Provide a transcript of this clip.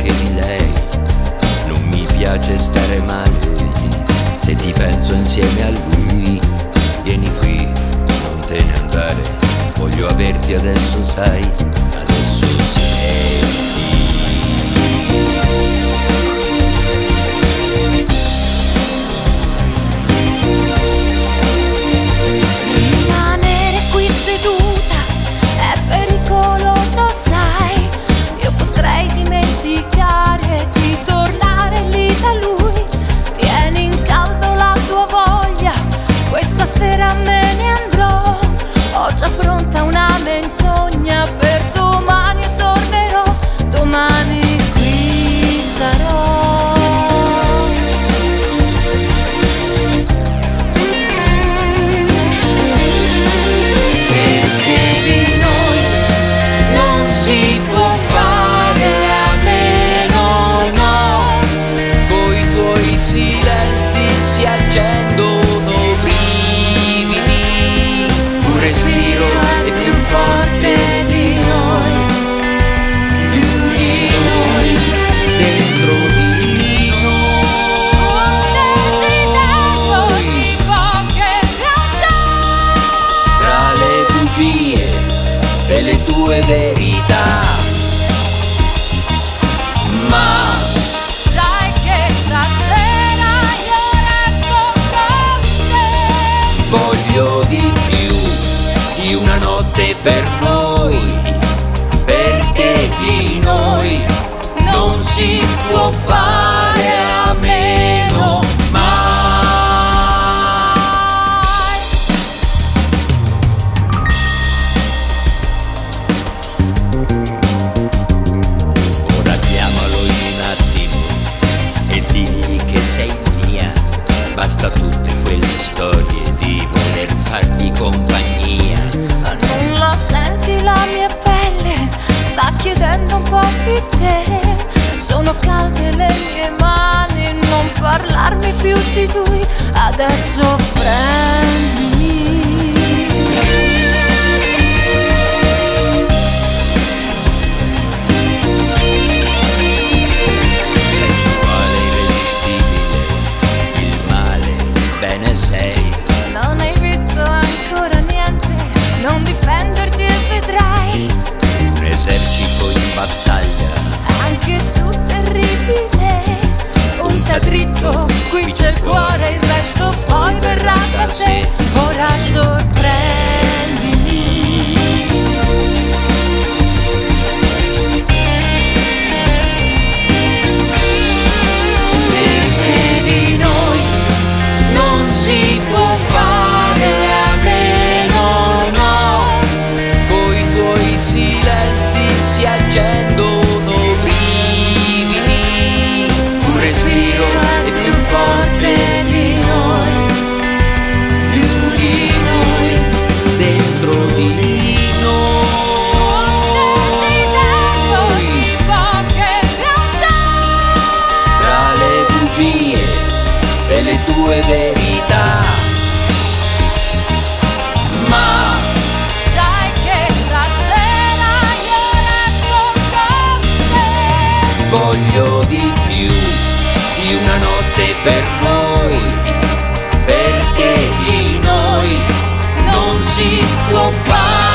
anche di lei. Non mi piace stare male, se ti penso insieme a lui. Vieni qui, non te ne andare, voglio averti adesso, sai, adesso sei. Rimanere qui seduta è pericoloso, sai. Io potrei dimenticare di tornare lì da lui. Tieni in caldo la tua voglia, questa sera me ne andrò. Ho già pronta una menzogna per domani e tornerò. Domani qui sarò. Perché di noi non si può fare a meno, no. Coi tuoi silenzi si accendono brividi. Un respiro è più forte di noi, più di noi, dentro di Un desiderio noi. di poche realtà. Tra le bugie e le tue verità, ma Sai che stasera io resto con te. voglio di più di una notte per noi, perché di noi non si può fare a meno mai. Ora chiamalo in un attimo e digli che sei mia. Basta tutte quelle storie di voler fargli compagnia. Ma non lo senti, la mia pelle sta chiedendo un po' di te. Sono calde le mie mani, non parlarmi più di lui. Adesso prendimi. Sensuale, irresistibile, il male, bene sei. Non hai visto ancora niente, non difenderti e vedrai. Un esercito in battaglia, Anche tu terribile. Punta dritto, qui c'è il cuore, il resto poi verrà da sé. Ora sorprendimi. perché di noi non si può fare a meno, no. Coi tuoi silenzi si accendono brividi. Un respiro è più forte di noi, più di noi, dentro di Un desiderio noi. di poche realtà. Tra le bugie e le tue verità, ma Sai che stasera io resto con te. voglio di più di una notte per noi, perché di noi non si può fare